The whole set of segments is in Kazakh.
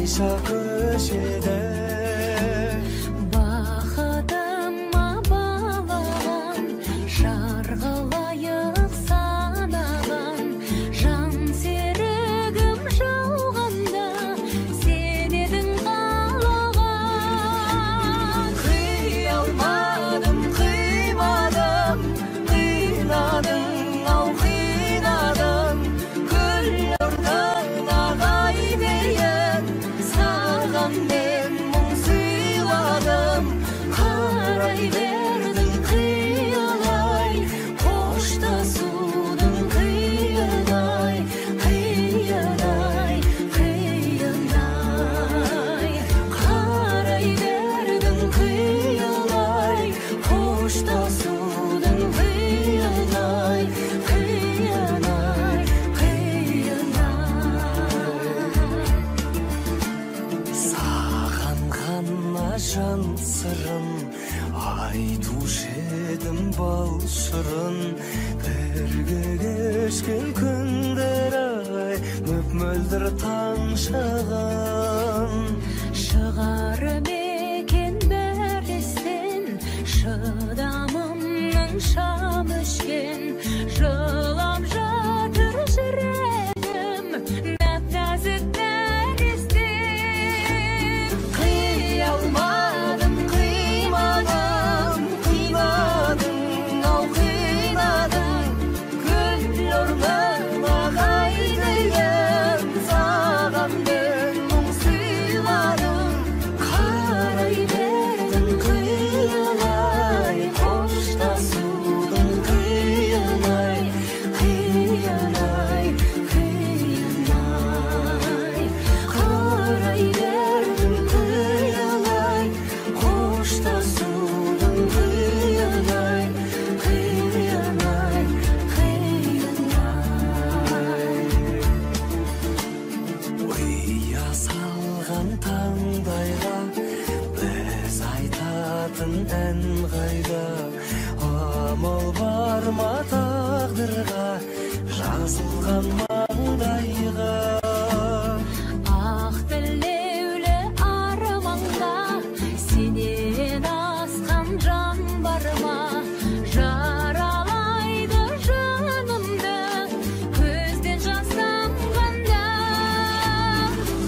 Ayşa köşede Бақытыма балаған, жарғылайық санаған, жан серігім жауғанда, сен едің қалаған. Қия алмадым, қимадым, қинадың, ау қинадың, гүл орнына дейін саған мен мұң сыйладым. Қарай бердің қиялай, қоштасудың қиынай, қиынай, қиынай. Қарай бердің қиялай, қоштасудың қиынай, қиынай, қиынай. Саған ғана жан сырын айтушы едім бал шырын. Бірге кешкен күндер ай мөп-мөлдір таң шығын. Шығарып екен бәр естен, шыдамымның шам өшкен. Жылап жатыр жүрегім, нәп-нәзік нәрестен. Қия алмадым, қимадым, қинадың, ау қинадың, гүл орнына дейін саған мен мұң сыйладым. Қарай бердің қиялай, қоштасудың қиынай, қиынай, қиынай. Қарай бердің қиялай, қоштасудың қиынай, қиынай, қиынай. Ұя салған таңдайға біз айтатын ән қайда? Амал бар ма тағдырға жазылған маңдайға? Ақ тілеулі арманға сенен асқан жан бар ма? Жаралайды жанымды көзден жас тамғанда.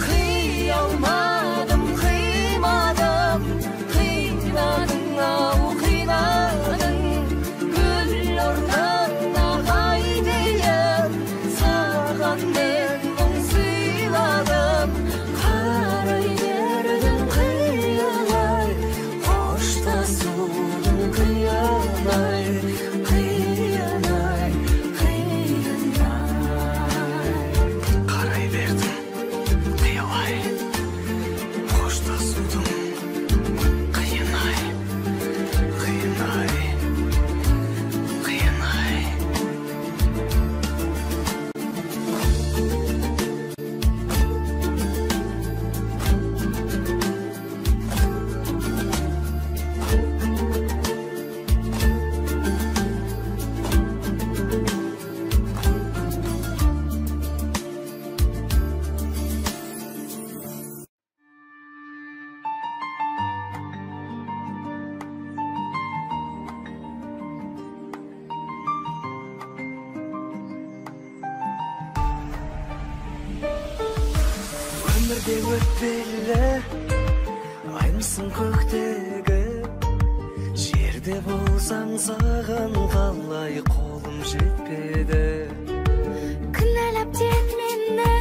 Қия алмадым, қимадым, қинадың, ау қинадың, гүл орнына дейін саған мен мұң сыйладым. Қарай бердің қиялай, қоштасудың қиынай, қиынай, қиынай. Қарай бердің қиялай, қоштасудың қиынай, қиынай, қиынай. Өмірде өтпелі аймысың көктегі, жерде болсаң саған қалай қолым жетпеді. Кінәлап тек мені,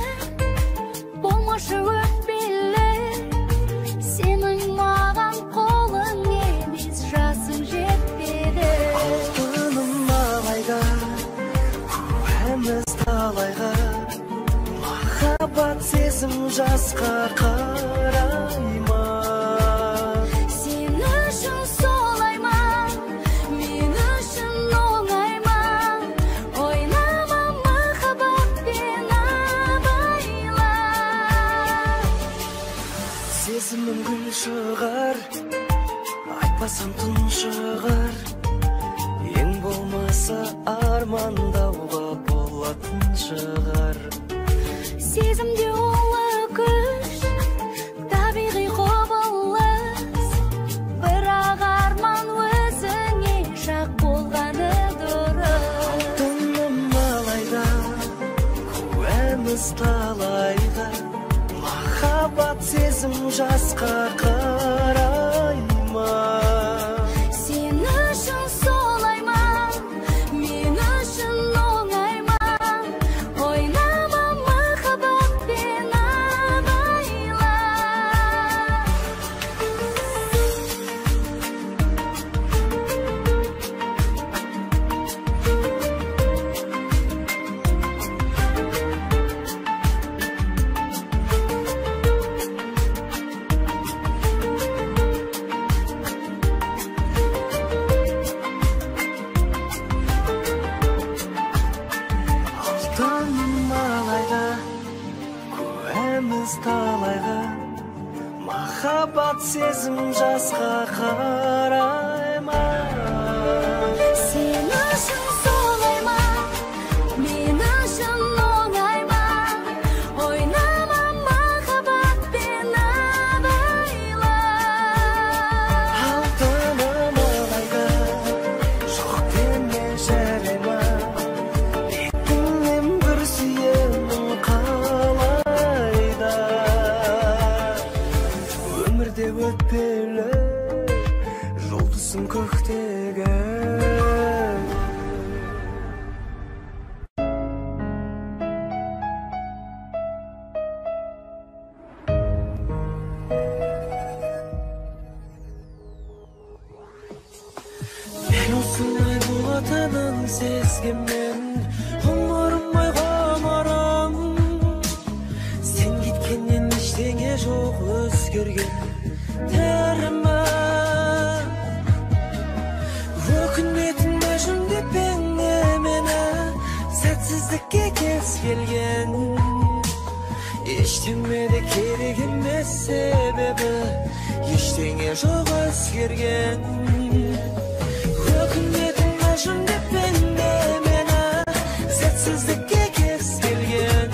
болмашы өтпелі, сенің маған қолың емес, жасың жетпеді. Алтыным алайға, куәміз талайға, махаббат сезім жасқа қарай ма? Сен үшін солай ма, мен үшін оңай ма? Ойнама махаббатпен абайла. Сезімім гүл шығар, айтпасам түн шығар, ең болмаса армандауға болатын шығар. Сезімде олы күш, талайға, махаббат сезім жасқа қарай ма? Сен үшін солай ма, мен үшін оңай ма? Ойнама махаббатпен абайла. Алтыным малайға, көміз талайға, махаббат сезім жасқа қарай ма? Сен үшін солай ма, мен үшін оңай ма? Ойнама махаббатпен абайла. Алтыным малайға, жоқ деме жарай ма? Бетіңнен бір сүйемін қалайда. Өмірде өтпелі жұлдызым көктегі. Мен осылай болатынын сезгенмен, ғұмырым ғұмырым. Сен кеткеннен ештеңе жоқ өзгерген тәрімі. Өкінетін мәжіндеп мені, сәтсіздікке кез келген. Ештеңе де керек емес себебі, ештеңе жоқ өзгерген. Өкінетін мәжіндеп мені, сәтсіздікке кез келген.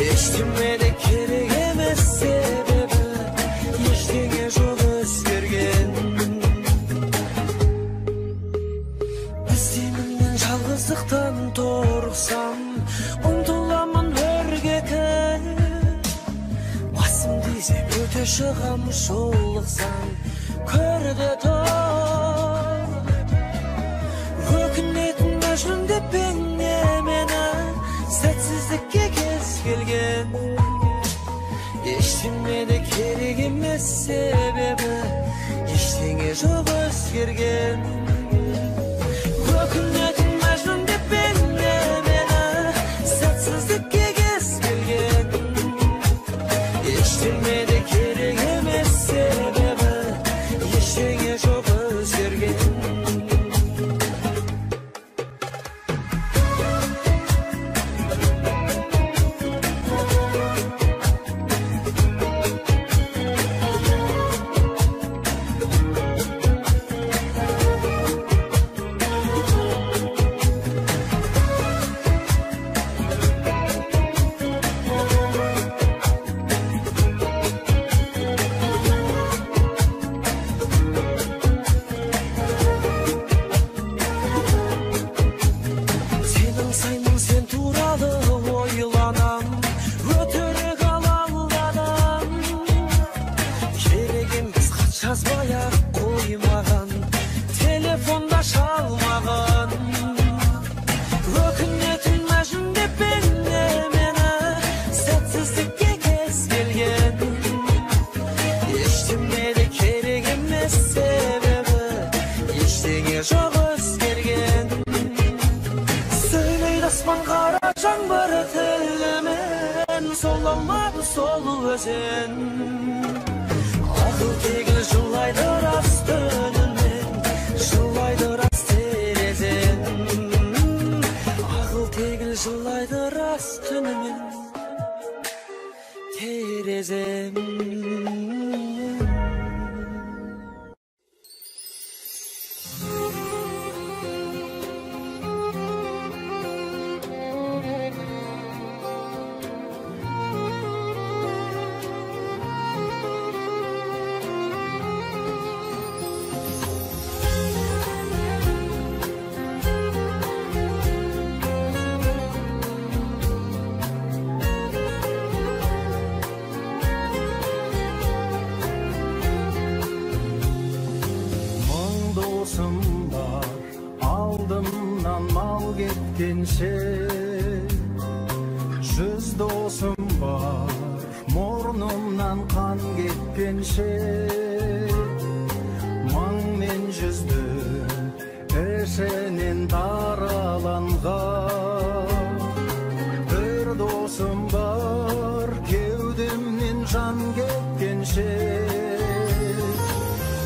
Ештеңе де керек емес себебі, ештеңе жоқ өзгерген. Іздеймін жалғыздықтан торықсам, ұмтыламын өргекі. Басымды изеп өте шығам, жолықсам көрді тұр. Өкінетін мәжнүндеп мені, сәтсіздікке кез келген. Ештеңе де керек емес себебі, ештеңе жоқ өзгерген. Өкінетін мәжнүндеп мені, сәтсіздікке кез келген. Ештеңе де керек емес себебі, ештеңе жоқ өзгерген. Ақыл тегіл жылайды рас түнімен, жылайды рас терезен. Ақыл тегіл жылайды рас түнімен, терезен. кеткенше, жүз досым бар, мұрнымнан қан кеткенше, мың мен жүздің ішінен тараланған. Bir досым бар, кеудемнен жан кеткенше,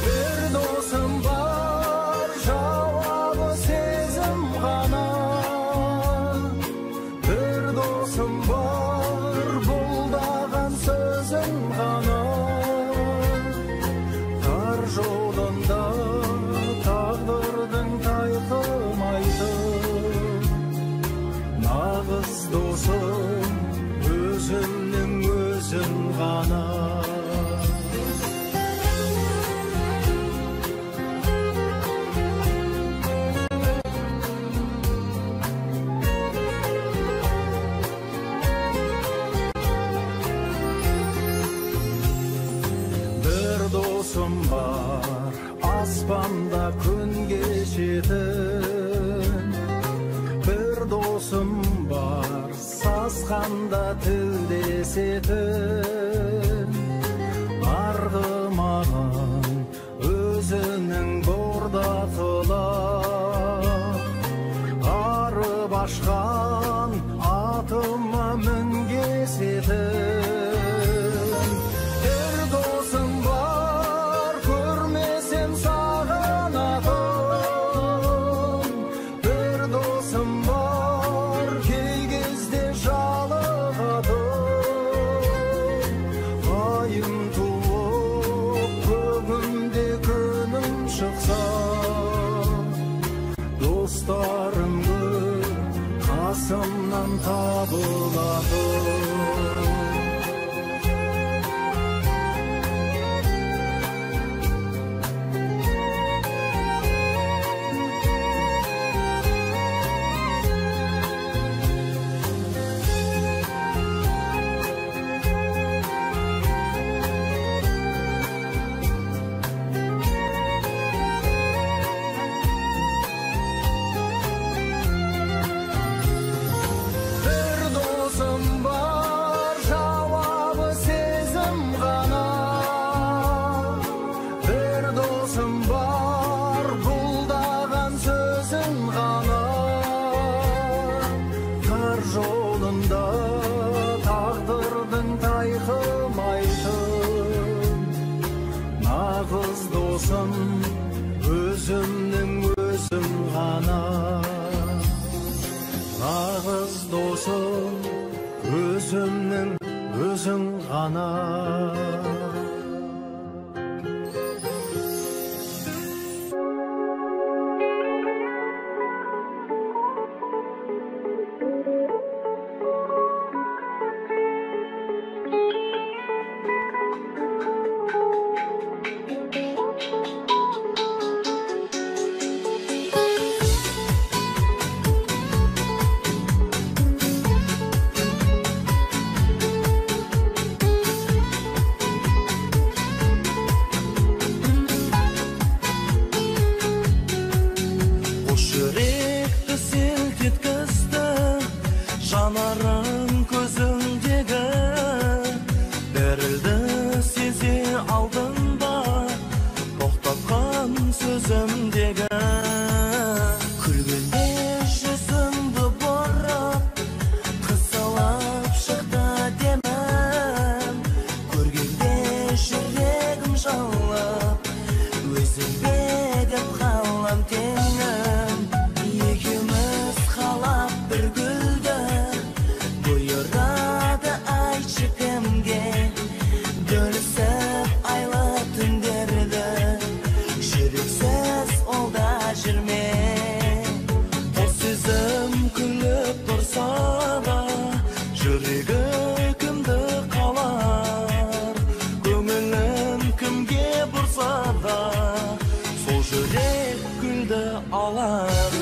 bir досым бар, жауабы сезім ғана. Bir досым бар, бұлдаған сөзім ғана. Тар жолында тағдырдың тайқымайды, нағыз досым өзімнің өзім ғана. Bir досым бар, аспанда күн кешетін. Bir досым бар, сасқанда тілдесетін. Арғымағын өзінің бордақылап, арып ашқан атыма мінгесетін. Bir досым бар, көрмесем сағынатын. Bir досым бар, кей кезде жалығатын. Айым туып, көңімде күнім шықса, достарым көп, қасымнан табылатын. Bir досым бар, жауабы сезім ғана. Bir досым бар, бұлдаған сөзім ғана. Тар жолында тағдырдың тайқымайтын, нағыз досым өзімнің өзім ғана. Nağız досым өзімнің өзің ғана. Жанарың көзіңдегі дірілді сезе алдың ба, тоқтатқан сөзімдегі. Күлгенде жүзіңді бұрып, қысылып шықты демім. Көргенде жүрегім жалып, өзіңе деп қалам теңім. Екеуміз қалап бір гүлді, бұйырады айтшы кімге. Бөлісіп айлы түндерді, жүрексіз ол да жүрме. Бұл сезім күліп тұрса да, жүрегі кімді қалар. Көңілін кімге бұрса да, сол жүрек гүлді алар.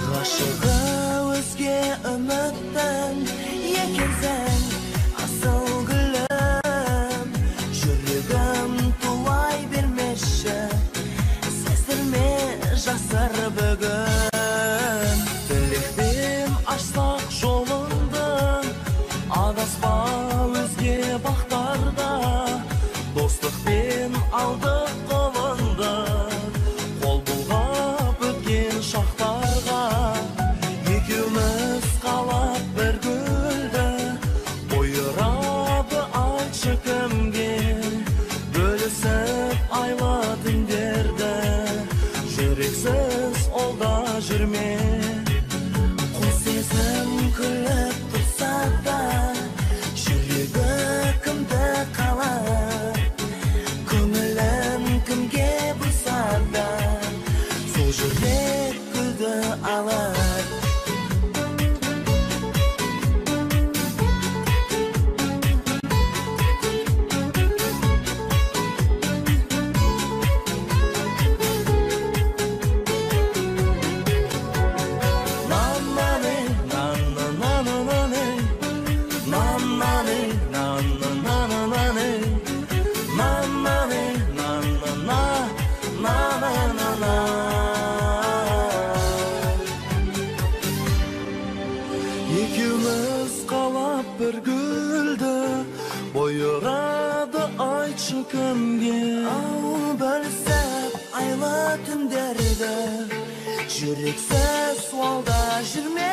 Ғашығы өзге үміттің екенсің, асыл гүлім. Жүрегім тулай бермеші, бүгін тілекпен ашсақ жолыңды адаспа өзге бақтарда достықпен алдық қолыңды қол бұлғап өткен шақтарға екеуміз қалап бір гүлді бұйырады айтшы кімге бөлісіп айлы түндерді жүрексіз олда жүрме қос сезім күліп тұрса да жүрегі кімді қалар көңілін кімге бұрса да сол жүрек гүлді алар екеуміз қалап бір гүлді бұйырады айтшы кімге бөлісіп айлы түндерді жүрексіз суалда жүрме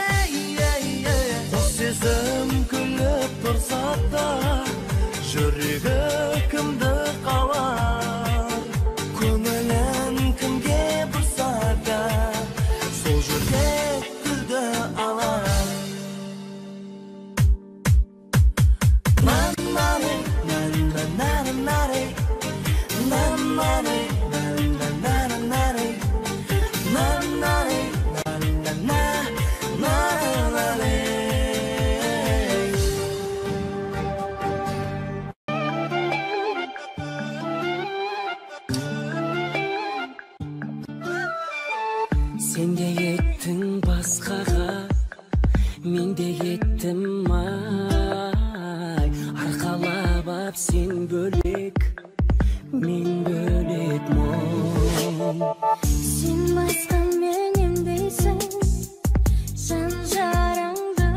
қос сезім күліп тұрса да жүрегі кімді қалар көңілін кімге бұрса да сол жүрек гүлді алар Sen de yettin басқаға, мен де еттім ай. Арқалап ап сен бөлек, мен бөлек мұң. Сен басқа мен емдейсің, жан жараңды.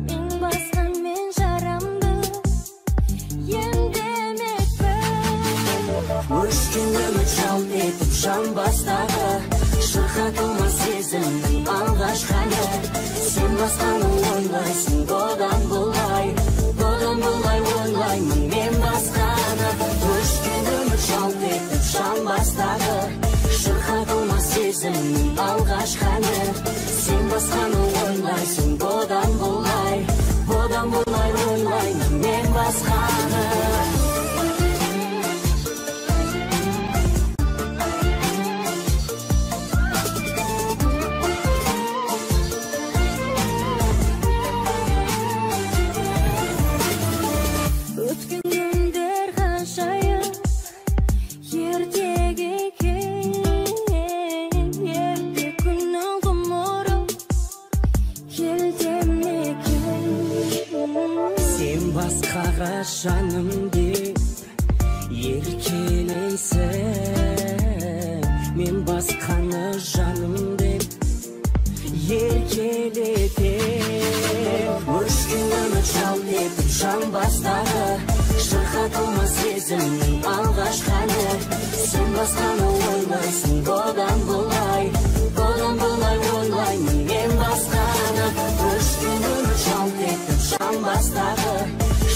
Мен басқа мен жарамды, емдемекпін. Өшкен үміт жалт етіп жан бастағы, шырқатылмас сезімнің алғашқаны. Сен басқаны ойлайсың, бұдан бұлай ойлаймын мен басқаны. Өшкен үміт жалт етіп жан бастағы, шырқатылмас сезімнің алғашқаны. Сен басқаны ойлайсың, бұдан бұлай ойлаймын мен басқаны. Басқаға жаным деп еркелейсің, мен басқаны жаным деп еркелетем. Өшкен үміт жалт етіп жан бастағы, шырқатылмас сезімнің алғашқаны. Сен басқаны ойлайсың, бұдан бұлай ойлаймын мен басқаны. Өшкен үміт жалт етіп жан бастағы,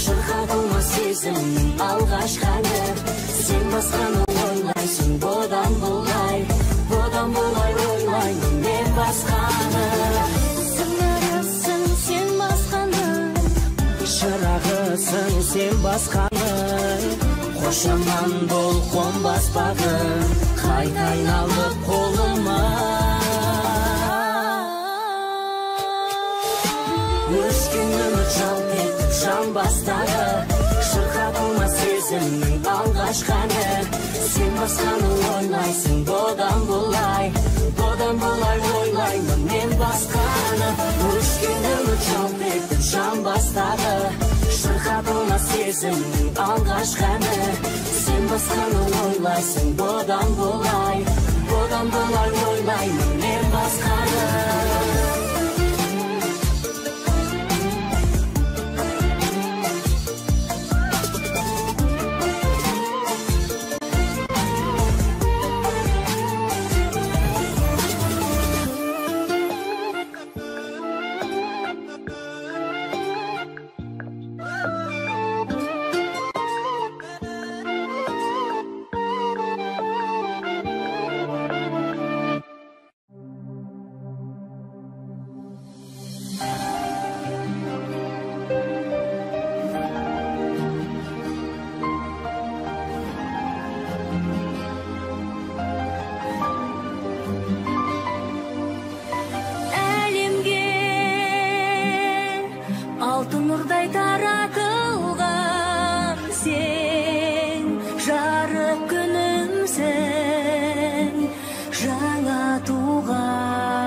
шырқатылмас сезімнің алғашқаны. Сен басқаны ойлайсың, бұдан бұлай ойлаймын мен басқаны. Сыңарысың сен басқаны, шырағысың сен басқаны. Қошаман бол қонбас бағым, қайта айналып қолыма. Өшкен үміт жалт етіп жан бастағы, шырқатылмас сезімнің алғашқаны. Сен басқаны ойлайсың, бұдан бұлай ойлаймын мен басқаны. Өшкен үміт жалт етіп жан бастағы, шырқатылмас сезімнің алғашқаны. Сен басқаны ойлайсың, бұдан бұлай одан былай ойлаймын мен басқаны. Алтын нұрдай таратылған сен, жарық күнімсің, жаңа туған.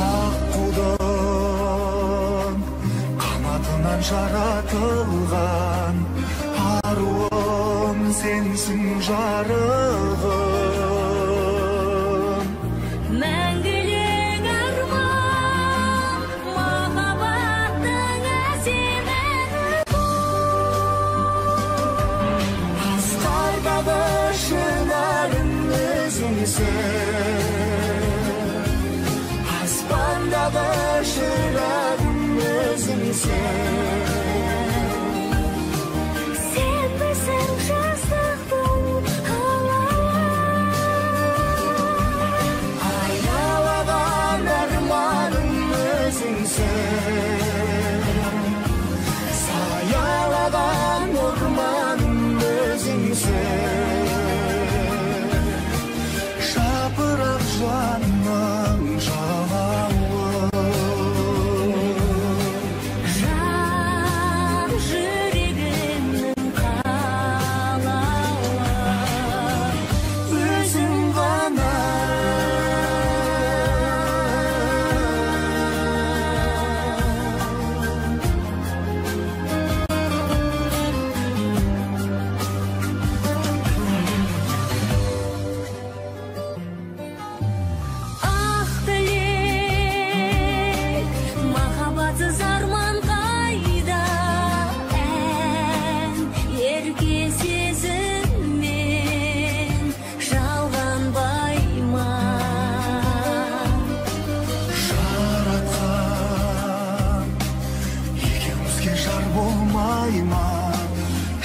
Аққудан қанатынан жаратылған аруым сенсің жарығым. Аспандағы шырағым өзіңсің. Сен білсің жастықтың Аялаған арманым өзіңсің. Саялаған орманым өзіңсің. Жапырақ жанның жалауы, жан жүрегімнің қалауы, өзің ғана. ақ тілек, махаббатсыз арман қайда, ән ерке сезіммен жалғанбай ма? жаратқан екеумізге жар болмай ма?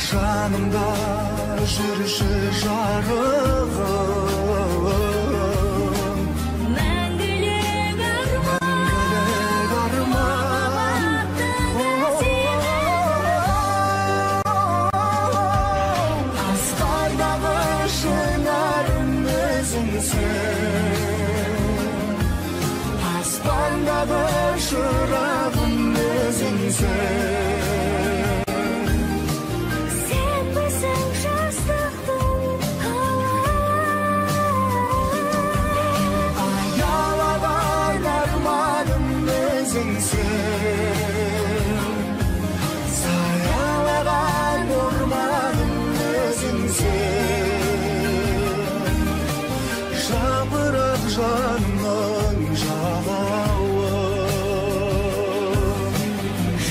Жанымда жүрші жарығым. Мәңгілік арман, Аспандағы шынарым өзіңсің. Аспандағы шырағым өзіңсің. сен білсің жастықтың Аялаған арманым өзіңсің. Саялаған орманым өзіңсің. Жапырақ жанның жалауы,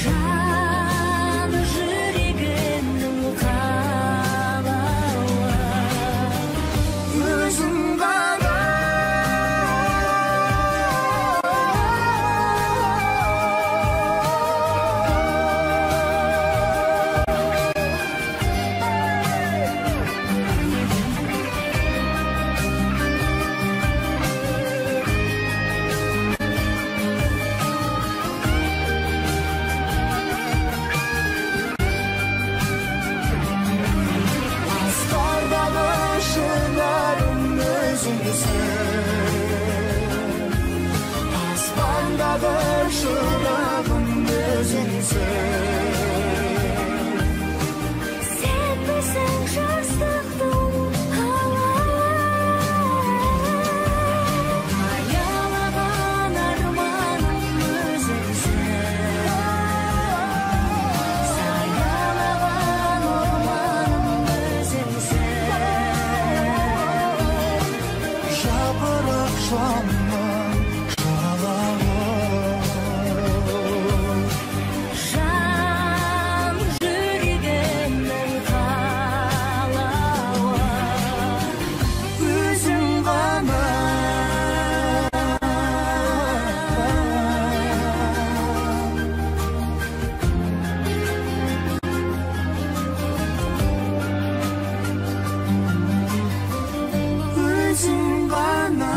жан жүрегімнің қалауы, өзің ғана. Аспандағы шынарым өзіңсің. Аспандағы шырағым өзіңсің. сен білсің жастықтың Аялаған арманым өзіңсің. Саялаған орманым өзіңсің. жанның жалауы жан жүрегімнің қалауы өзің ғана өзің ғана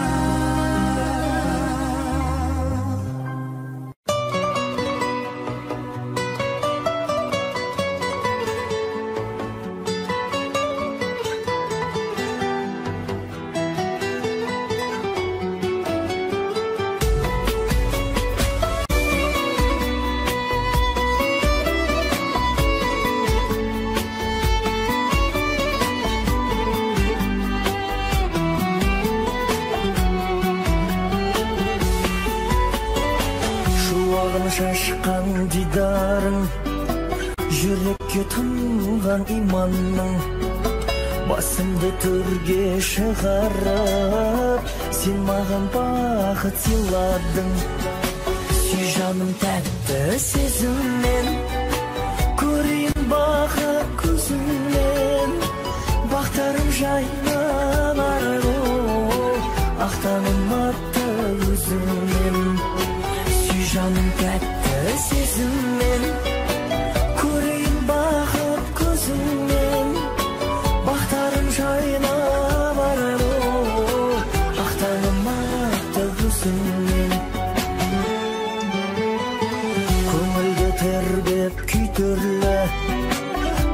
шуағын шашқан дидарың жүрекке тұнған иманның басымды төрге шығарып сен маған бақыт сыйладың сүй жаным тәтті сезіммен көрейін бақыт көзіңнен бақтарым жайнар ақтаным атты өзіңнен сүй жаным тәтті сезіммен көрейін бақыт көзіңнен бақтарым жайнап арайлы ақтаным атты өзіңнен көңілді тербеп күй түрлі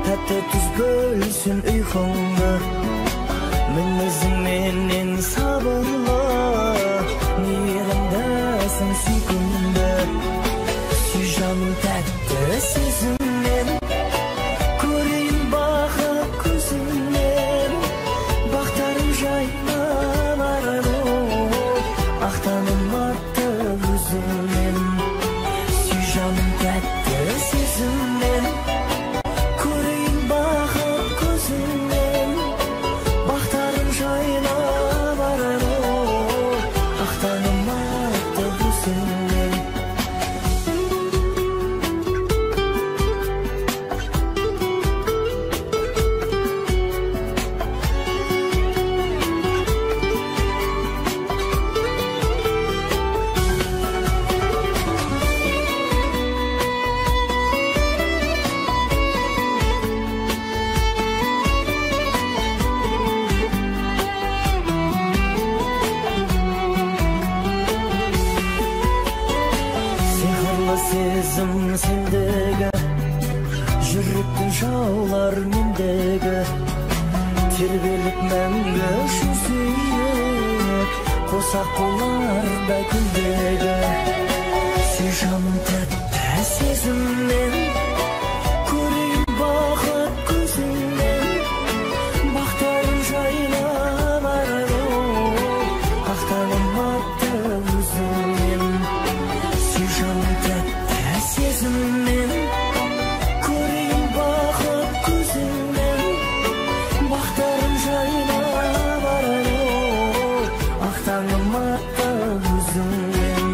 тәтті түз бөлсін ұйқыңды мінезіңменен сабырлы мейірімдісің сүйкімді сүй жаным тәтті сезіммен көрейін бақыт көзіңнен бақтарым жайнап арайлы ақтаным атты өзіңнен сүй жаным тәтті сезіммен көрейін бақыт көзіңнен бақтарым жайнап арайлы ақтаным атты өзіңнен сиқырлы сезім сендегі жүректің жаулар мендегі тербеліп мәңгі жүзейік қосақ болардай күндегі сүй жаным тәтті сезіммен көрейін бақыт көзіңнен бақтарым жайнап арайлы ақтаным атты өзіңнен сүй жаным тәтті сезіммен көрейін бақыт көзіңнен бақтарым жайнап арайлы ақтаным атты өзіңнен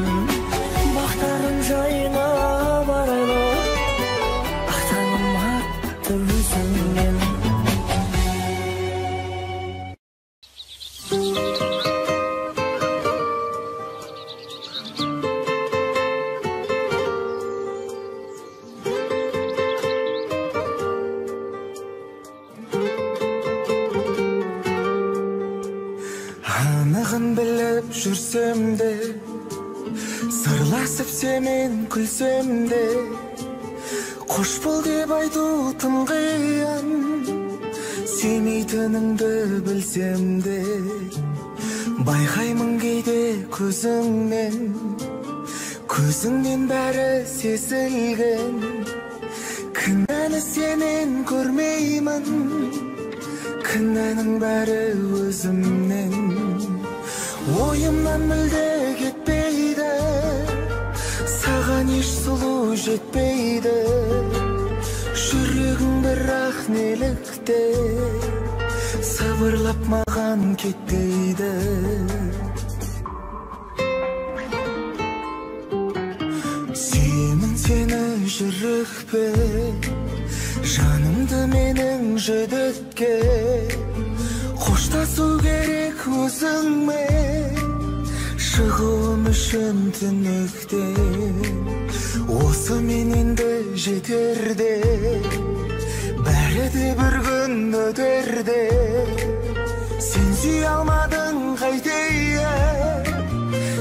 бақтарым жайнап арайлы ақтаным атты өзіңнен анығын біліп жүрсем де сырласып семен күлсем де қош бол деп айту тым қиын сүймейтініңді білсем де байқаймын кейде көзіңнен бәрі сезілген кінәні сенен көрмеймін кінәнің бәрі өзімнен ойымнан мүлде кетпейді саған еш сұлу жетпейді жүрегің бірақ нелікте сабырлап маған кетпейді кешірікпе, жанымды менің жүдікке, қоштасу керек өзіңмен, шығуым үшін түнектен. Осы мен енді жетерде, бәрі де бір күн өтерде. Сен сүй алмадың қайтейін,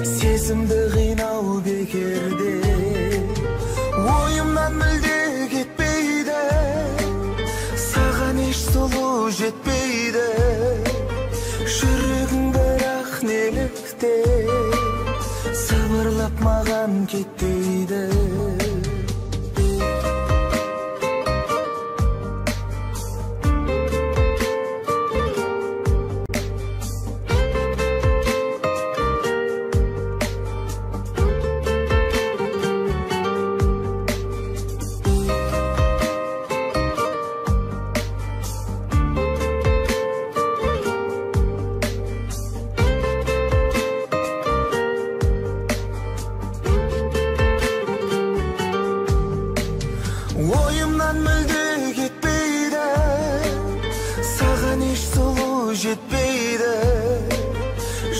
сезімді қинау бекерде. Ойымнан мүлде кетпейді, саған еш сұлу жетпейді. Жүрегің бірақ нелікте, сыбырлап маған кетпейді. Ойымнан мүлде кетпейді, саған еш сұлу жетпейді.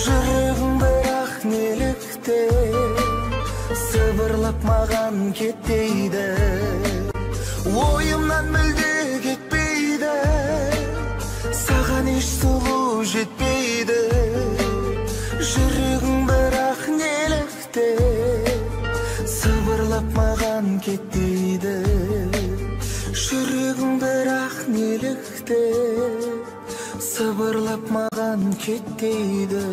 Жүрегің бірақ нелікте, сыбырлап маған кетпейді. Ойымнан мүлде кетпейді, саған еш сұлу жетпейді. Жүрегің бірақ нелікте, сыбырлап маған кетпейді. Жүрегің бірақ нелікте, сыбырлап маған кетпейді.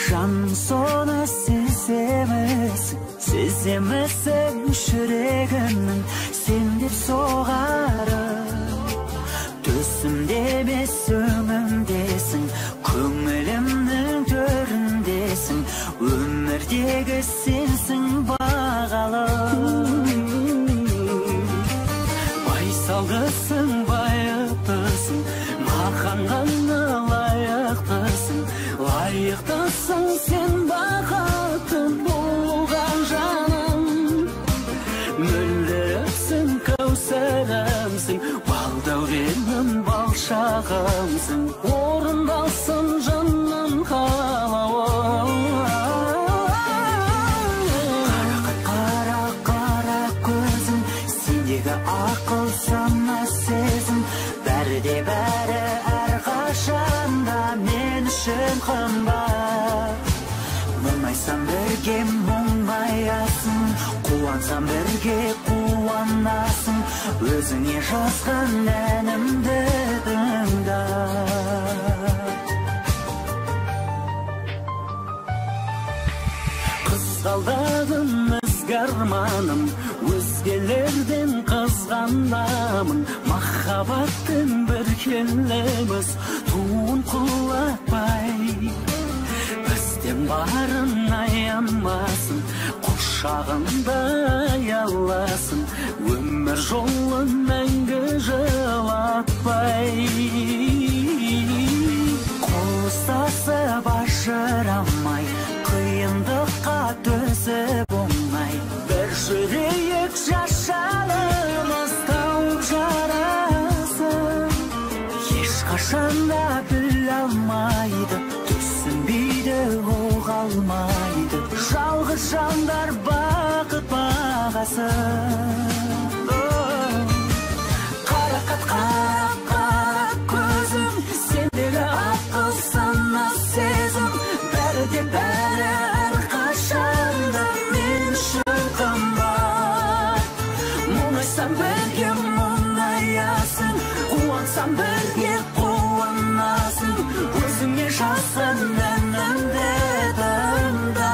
Жаным соны сеземісің жүрегімнің сен деп соғары. Төсімде емес өңімдесің, көңілімнің төріндесің, өмірдегі сенсің бағалы. Байсалдысың, байыптысың, маған ғана лайықтысың. Лайықтысың сен бақытты болған жаным. Мөлдірімсің, кәусәрімсің, балдәуренім, балшағымсың. Орындалсын жаным қалауым. Қара, қара көзің, сендегі ақыл сана сезім. Бәрі де бәрі әрқашанда мен үшін қымбат. Мұңайсам бірге мұңаясың, қуансам бірге қуанасың. Өзіңе жазған әнімді тыңда. Қызғалдағым ізгі арманым, өзгелерден қызғанамын. Махаббаттың бір келеміз, туын құлатпай. Бізден барын аямасын, құшағында аяласын. Өмір жолын мәңгі жылатпай. Қол ұстасып ажырамай, қиындыққа төзіп оңай. Бір жүрейік жашарымыз тауып жарасын. Ешқашанда біле алмайды, түсінбейді, оқ алмайды. Жалғыз жандар бақыт бағасын. Bәрі де бәрі әрқашанда мен үшін қымбат. Мұңайсам бірге мұңаясың, қуансам бірге қуанасың. Өзіңе жазған әнімді тыңда.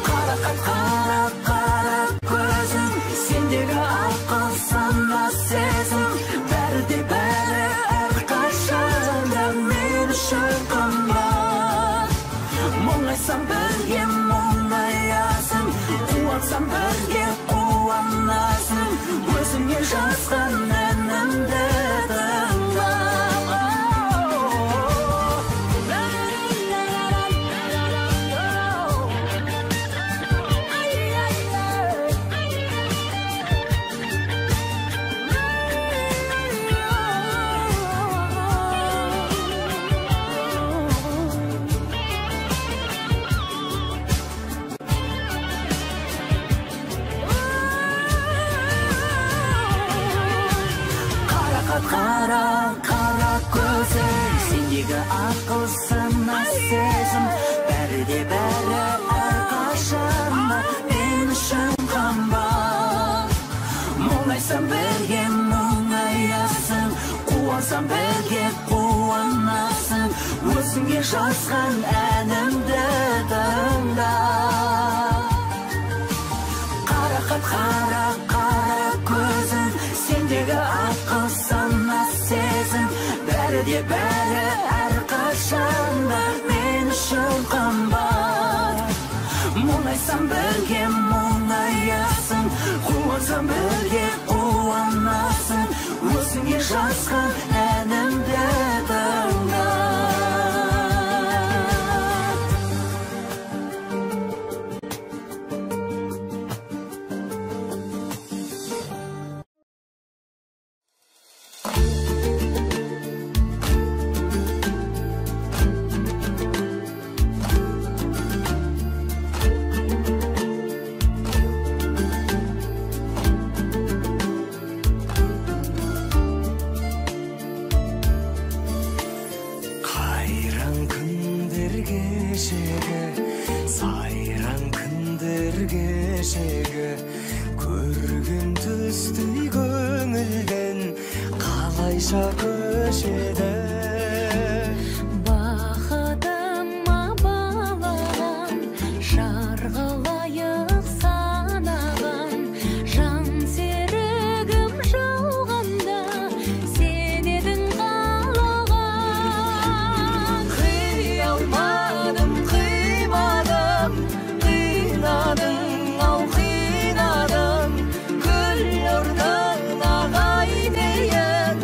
Қарақат қара қара көзің, сендегі ақыл сана сезім. Бәрі де бәрі әрқашанда мен үшін қымбат. Мұңайсам бірге мұңаясың, қуансам бірге қуанасың. Өзіңе жазған әнімді тыңда. Қара қара көзің, сендегі ақыл сана сезім. Бәрі де бәрі әрқашанда мен үшін қымбат. Мұңайсам бірге мұңаясың, қуансам бірге қуанасың. Өзіңе жазған әнімді тыңда. Қарақат қара қара көзің, сендегі ақыл сана сезім. Бәрі де бәрі әрқашанда мен үшін қымбат. Мұңайсам бірге мұңаясың, қуансам бірге қуанасың. Өзіңе жазған әнімді тыңда. сайран күндер кешегі, көрген түстей көңілден қалайша көшеді. Бақытыма балаған, жарғылайық санаған, жан серігім жауғанда сен едің қалаған. Қия алмадым, қимадым, қинадың, ау қинадың, гүл ұрдың ағай дейін,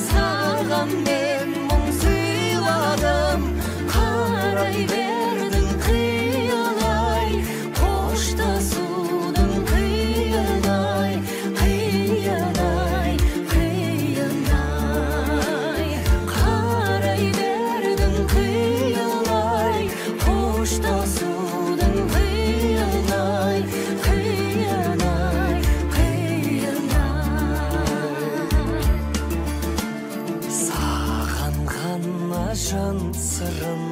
саған мен мұң сыйладым. Қарай бердің қиялай, қоштасудың қиынай, қиынай, қиынай. Қарай бердің қиялай, қоштасудың қиынай, қиынай, қиынай. Саған ғана жан сырын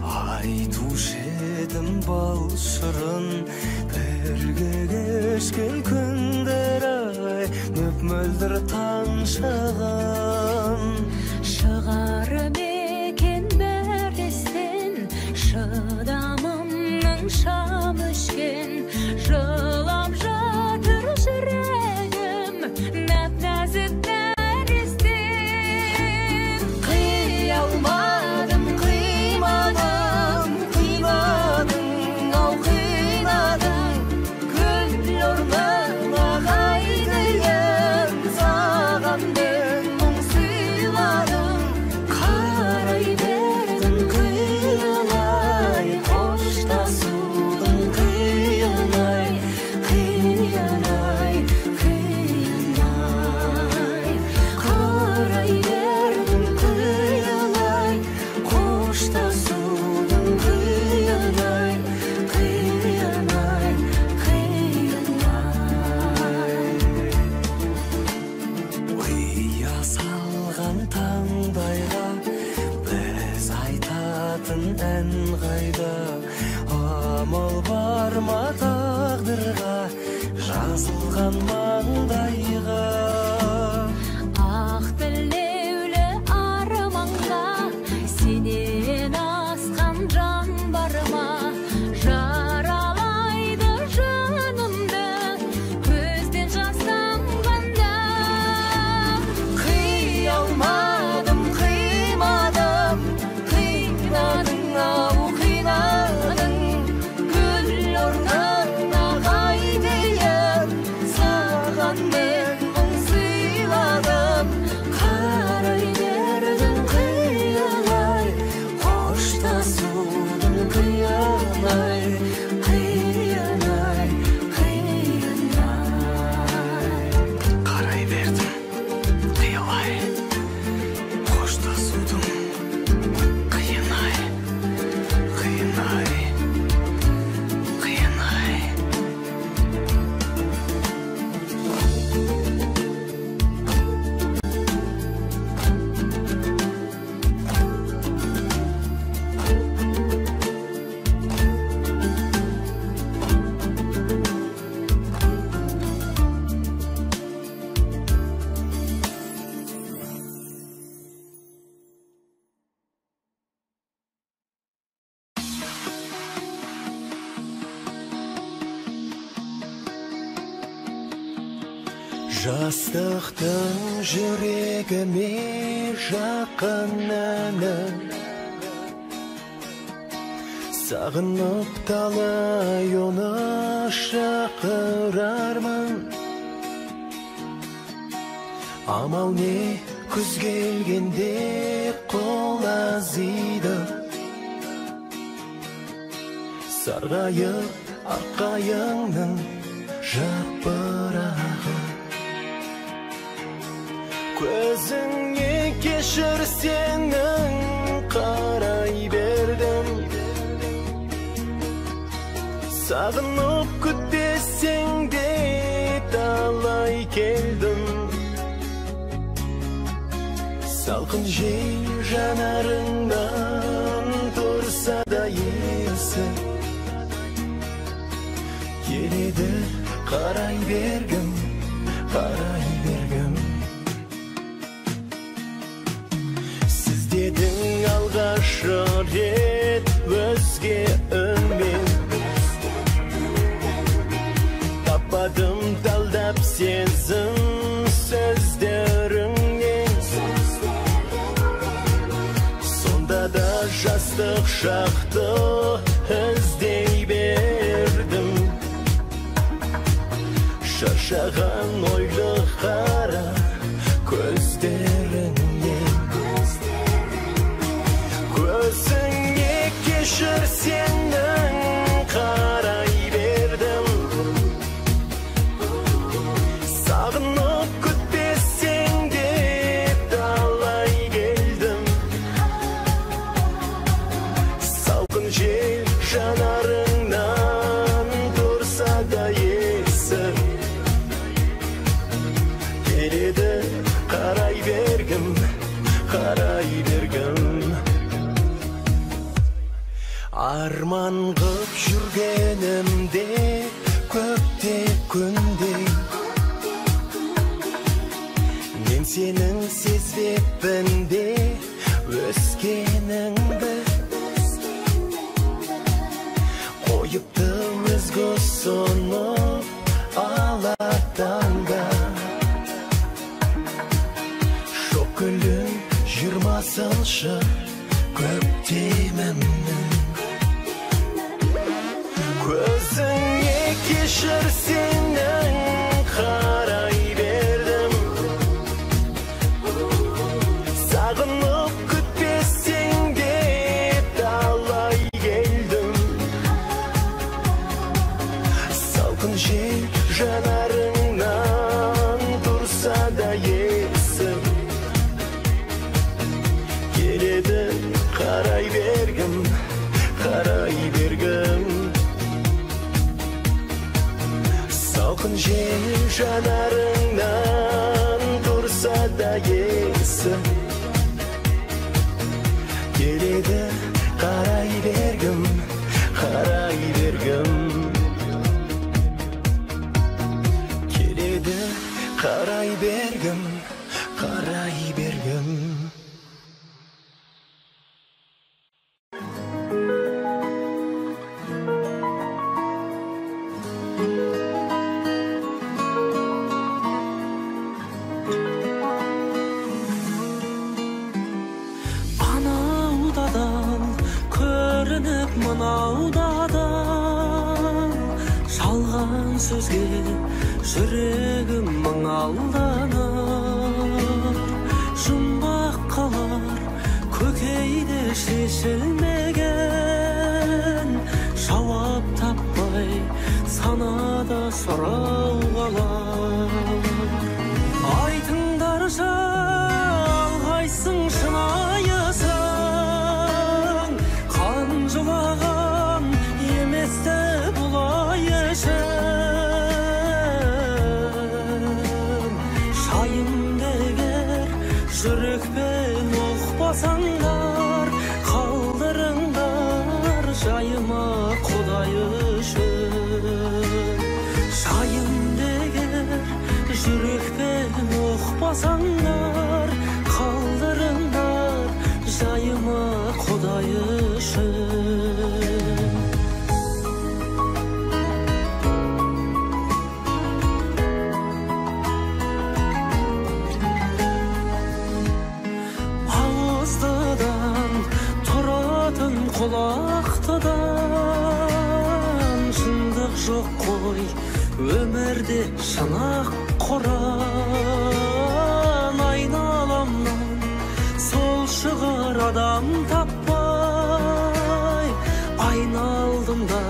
айтушы едім бал шырын. Бірге кешкен күндер ай мөп-мөлдір таң шығын. Шығарым екен бәр естен, шыдамымның шам өшкен. Жылап жатыр жүрегім, нәп-нәзік нәрестен. Қия алмадым, қимадым, қимадың, ау қинадың, гүл ұрдың ағай дейін, саған мен мұң сыйладым. Қарай бердің қиялай, қоштасудың бактын ән қайда, амал бар ма тағдырға, жазылған маңдайға. Ақ тілеулі арманға, сенен асқан жан бар ма? Жаралайды жанымды көзден жас тамғанда. Қия алмадым, қимадым, қинадың-ау, қинадың. Гүл орнына қайтейін, саған мен мұң сыйладым. Қарай бердің қиялай, қоштасудың қиялай, қиялай, қиялай. Қарай бердің қиялай, қоштасудың қиялай, қиялай, қиялай. Жастықтың жүрегіме жақын әні, сағынып талай оны шақырармын. Амал не, күз келгенде қол азиды, сарғайып аққайыңның жапырағы. Көзіңе кешір сенің, қарай бердім. Сағынып күтпесең де талай келдім. Салқын жел жанарыңнан тұрса да есі, келеді қарай бергім, қарай бергім. Сіздедің алғашы рет өзге үнмен, таппадым талдап сезім сөздеріңнен. Сонда да жастық шақты іздей бердім. Шаршаған ойлы қара көздеріңнен. Көзіңе кешір сенің, қарай бердім. Сағынып күтпесең де талай келдім. Салқын жел жанарыңнан тұрса да есі, келеді қарай бергім, қарай бергім. Арман қып жүргенімде көпте күнде, мен сенің сезбеппін де өскеніңді. Қойыпты өзге сонып алатаңда, шоқ күлін 20-шы көктемімнің. Көзіңе кешір сенің, қарай бердім. Сағынып күтпесең де талай келдім. Салқын жел жанарыңнан тұрса да есім, келеді қарай бергім, қарай бергім. Салқын жел жанарыңнан тұрса да есім, келеді қарай мынауда да жалған сөзге жүрегім мың алданыр. Жұмбақ қалар көкейде шешілмеген, жауап таппай санада сұрау қалар. Айтыңдаршы, алғайсың шынайысың, қан жылаған еместі бұлай ішім. Шайымды егер жүрекпен ұқпасаңдар, қалдырыңдар жайыма Құдай үшін. Шайымды егер жүрекпен ұқпасаңдар, қалдырыңдар жайыма Құдай үшін. Ауыздыдан тұратын құлақтыдан, шындық жоқ қой өмірде шынақ құран. Айналамнан сол шығар адам таппай, айналдым да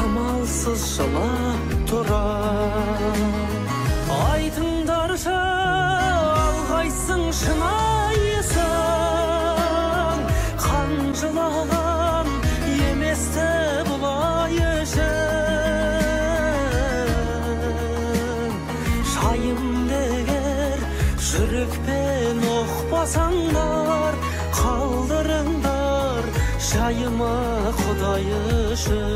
амалсыз жылап тұрам. Айтыңдаршы, алғайсың шынайысың, қан жылаған еместі бұлай ішім. Шайымды егер жүрекпен ұқпасаңдар, қалдырыңдар жайыма Құдай үшін.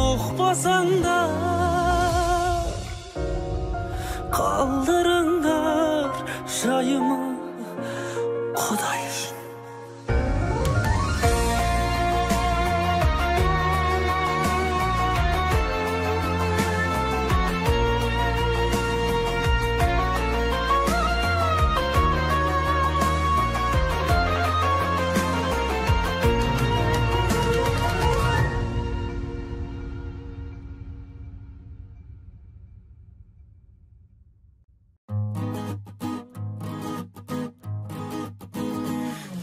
Ұқпасаңдар, қалдырыңдар жайыма Құдай үшін.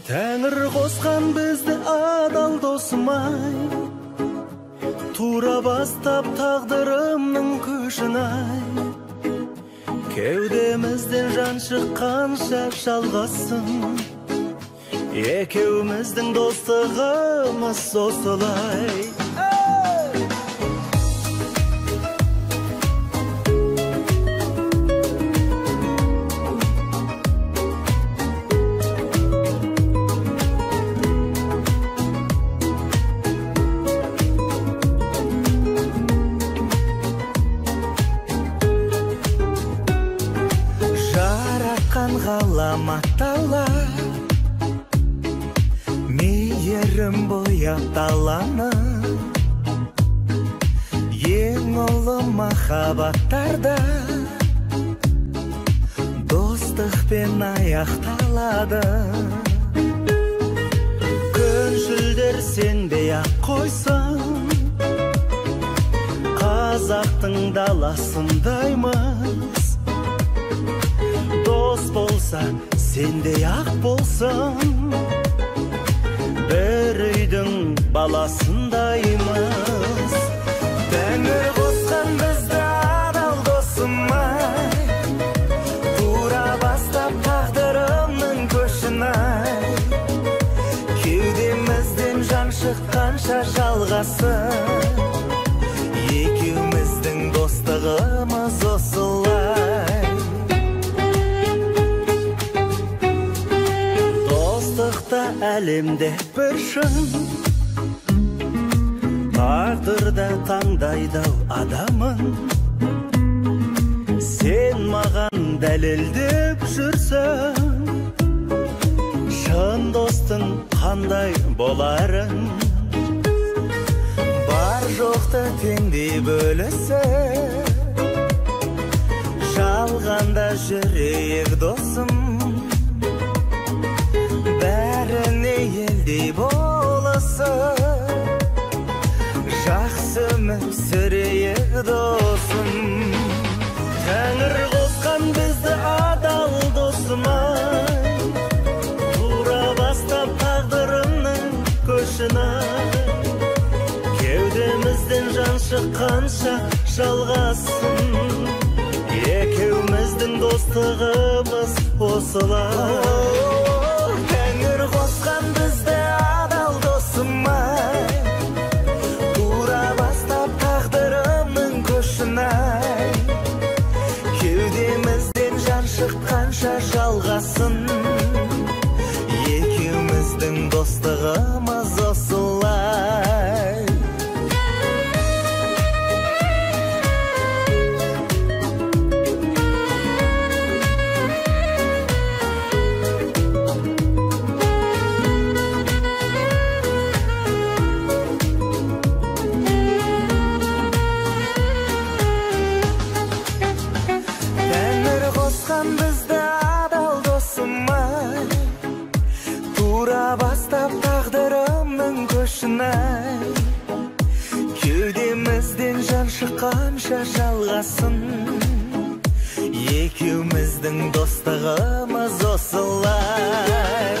Тәңір қосқан бізді адал досым-ай, тура бастап тағдырымның көшін-ай. Кеудемізден жан шыққанша жалғасын, екеуміздің достығымыз осылай. Ғаламатталар мейірім бояп даланы, ең ұлы махаббаттарда достықпен аяқталады. Күншілдер сенбей-ақ қойсын, қазақтың даласындаймыз. Дос болса, сендей ақ болсын, бір үйдің баласындаймыз. Тәңір қосқан бізді адал досым-ай, тура бастап тағдырымның көшін-ай. Кеудемізден жан шыққанша жалғасын, екеуміздің достығымыз осылай. Достықта әлемде бір шын, тағдырда таңдайдау адамын. Сен маған дәлелдеп жүрсің, шын достың қандай боларын. Бар жоқты теңдей бөлісіп, жалғанда жүрейік досым. Бәріне елдей болысып, жақсы өмір сүрейік досым. Тәңір қосқан бізді адал досым-ай, тура бастап тағдырымның көшін-ай. Кеудемізден жан шыққанша жалғасын, екеуміздің достығымыз осылай. Тәңір қосқан бізді адал досым-ай, тура бастап тағдырымның көшін-ай. Кеудемізден жан шыққанша жалғасын, екеуміздің достығымыз осылай. Тәңір қосқан бізді адал досым-ай, тура бастап тағдырымның көшін-ай. Кеудемізден жан шыққанша жалғасын, екеуміздің достығымыз осылай.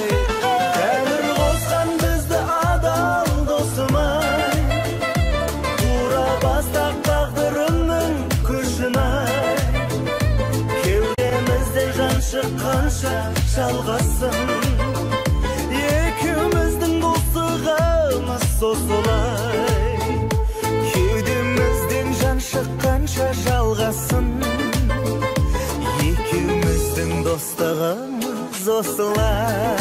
Тәңір қосқан бізді адал досым-ай, тура бастап тағдырымның көшін-ай. Кеудемізден жан шыққанша жалғасын, екеуміздің достығымыз осылай. Кеудемізден жан шыққанша жалғасын, екеуміздің достығымыз осылай.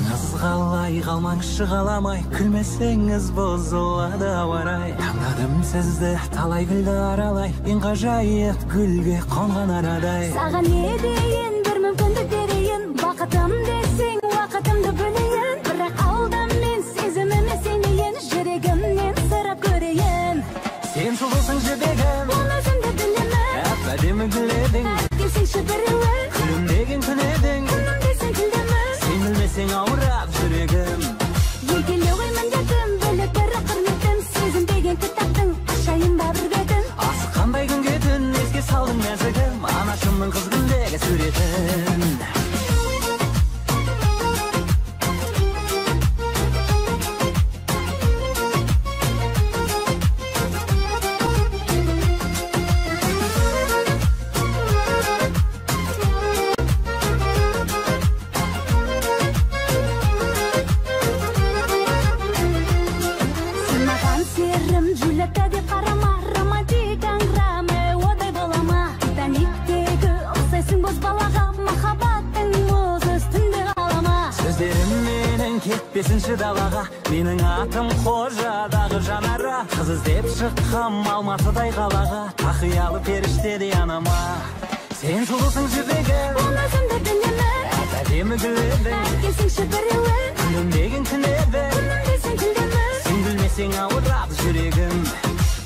Қалай қалмаңшы қаламай, күлмесеңіз бұзылады ауарай. Таңдадым сізді талай гүлді аралай, ең ғажайып гүлге қонған арадай. Саған не дейін, бір мүмкіндік берейін, бақытым десең уақытымды бөлейін. Бірақ алдам мен сезіміме сенейін, жүрегімнен сұрап көрейін. Сен сұлусың жібегім, Ол өзімді білемін, әп-әдемі гүл едің, келсеңші біреуі, күлімдеген күн едің. күнім десең күлдемін. Сен білмесең ауырап жүрегім. Еркелеу ғой міндетім, бөлек бір құрметім, сезінбеген кітаптың ашайын ба бір бетін. Асыққандай күнге түн еске салдың нәзігім, анашымның қыз күндегі суретін. Кетпесінші далаға, менің атым қожадағы жанара. Қыз іздеп шыққам Алматыдай қалаға, тақиялы періштедей анама. Сен сұлусың жібегім, Ол өзімді білемін, әп-әдемі гүл едің, келсеңші біреуі, күлімдеген күн едің. күнім десең күлдемін. Сен білмесең ауырап жүрегім.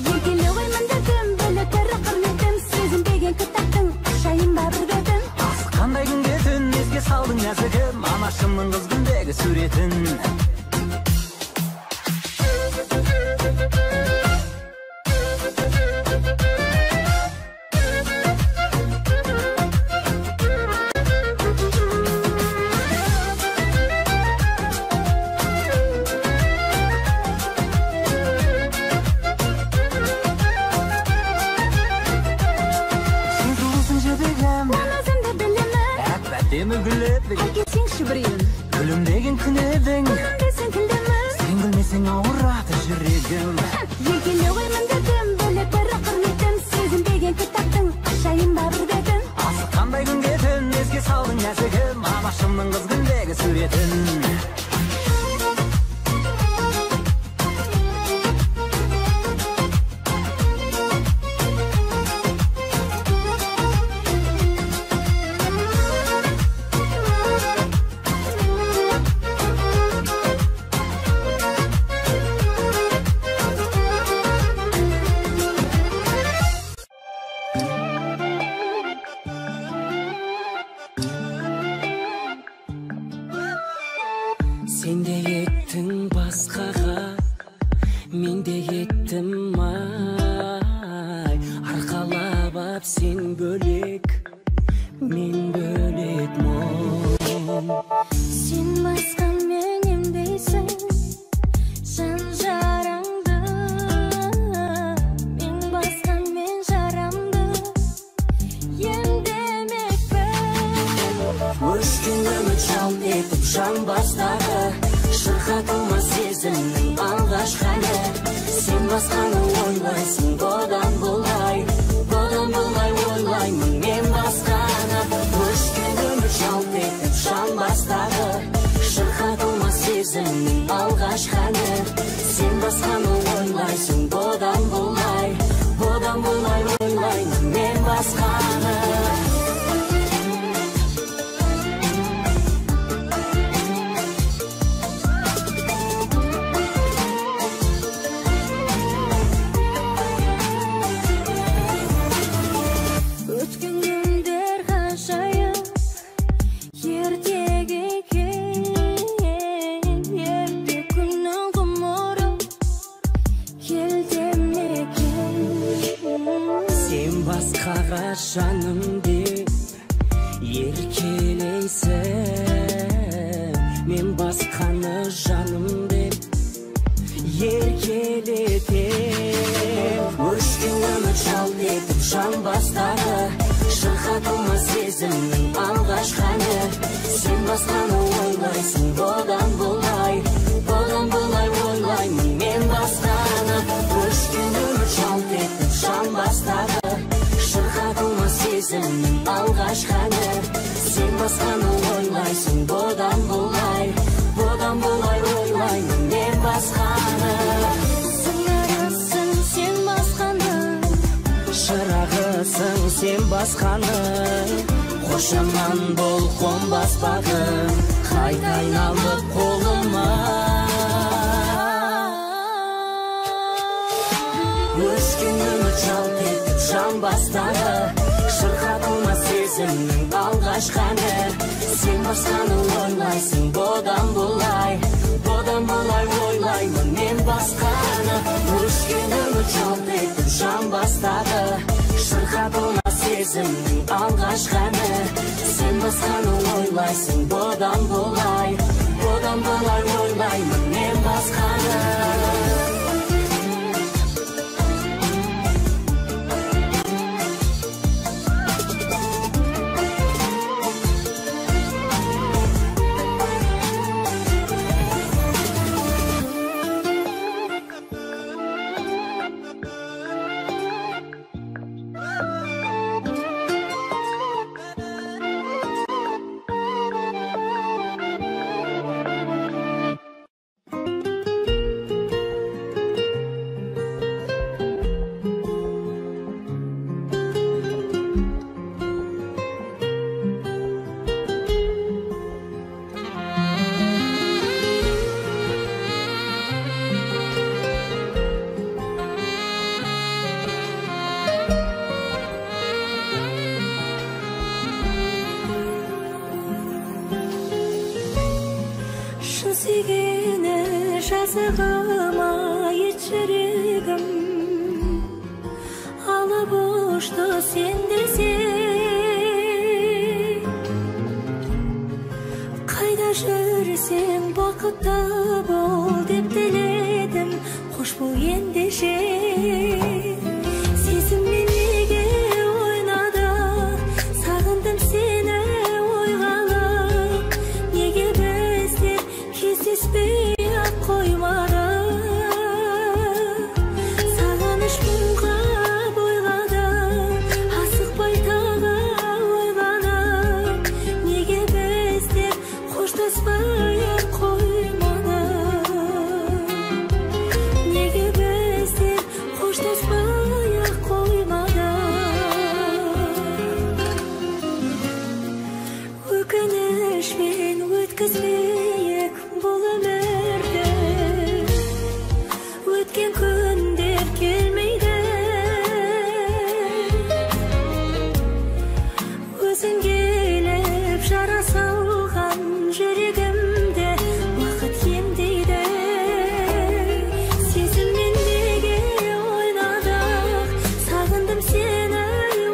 Еркелеу ғой міндетім, бөлек бір құрметім, сезінбеген кітаптың ашайын ба бір бетін. Асыққандай күнге түн еске салдың нәзігім, анашымның қыз күндегі суретін. Әп-әдемі гүл едің, Келсеңші біреуі, күлімдеген күн едің. күнім десең күлдемін. Сен білмесең ауырады жүрегім. Еркелеу ғой міндетім, бөлек бір құрметім, сезінбеген кітаптың ашайын ба бір бетін. Асыққандай күнге түн еске салдың нәзігім, анашымның қыз күндегі суретін. Сен де еттің басқаға, мен де еттім ай. Арқалап ап сен бөлек, мен бөлек мұң. Сен басқан мен емдейсің, жан жараңды. Мен басқан мен жарамды, емдемекпін. Өшкен үміт жан етіп жан бастады, шырқатылмас сезімнің алғашқы әні. Сен басқаны ойлайсың, бұдан бұлай ойлаймын мен басқаны. Өшкен үміт жан етіп жан бастады, шырқатылмас сезімнің алғашқы әні. Сен басқаны ойлайсың, бұдан бұлай ойлаймын мен басқаны. Жаным деп еркелейсің, мен басқаны жаным деп еркелетем. Өшкен үміт жалт етіп жан бастады, шырқатылмас сезімнің алғашқы әні. Сен басқаны ойлайсың, бұдан бұлай ойлаймын мен басқаны. Өшкен үміт жалт етіп жан бастады, шырқатылмас сезімнің алғашқы әні. Сен басқаны ойлайсың, бұдан бұлай басқаны. Қош аман бол қонбас бағым, қайта айналып қолыма. Өшкен үміт жалт етіп жан бастады, шырқатылмас сезімнің алғашқы әні. Сен басқаны ойлайсың бұдан бұлай ойлаймын мен басқаны. Өшкен үміт жалт етіп жан бастады, шырқатылмас сезімнің алғашқы әні. Сен басқаны ойлайсың бұдан бұлай ойлаймын мен басқаны. Seni жазығыma ет жүрегім, алып ұшты сен десең. Қайда жүрсең бақытты бол деп тіледім, қош бол ендеше. Сезіммен неге ойнады, сағындым сені ойғалып, неге біздер кездеспей қоймады. Сағыныш мұңға бойлады, асықпай тағы ойланып, неге біздер қоштаспай қоймады. Неге біздер қоштаспай қоймады. Өкінішпен өткізбейік бұл өмірді, өткен күндер келмейді. Өзің келіп жара салған жүрегімді уақыт емдейді. Сезіммен неге ойнадық, сағындым сені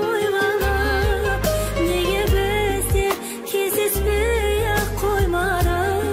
ойланып, неге біздер кездеспей қоймадық.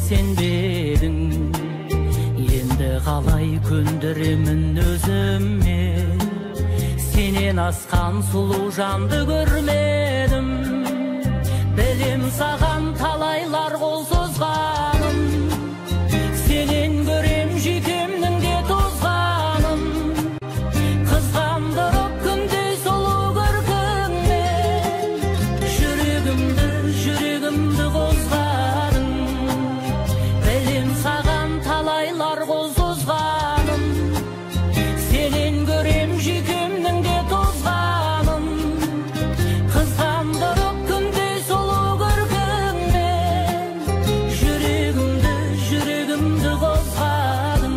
сенбедің. Енді қалай көндіремін өзіме, сенен асқан сұлу жанды көрмедім. Білем саған талайлар қол созғаным, сенен көрем жүйкемнің де тозғаным. Қызғандырып күндей сұлу көркіңмен, жүрегімді қозғадың. Білем саған талайлар қол созғаным, сенен көрем жүйкемнің де тозғаным. Қызғандырып күндей сұлу көркіңмен, жүрегімді қозғадың.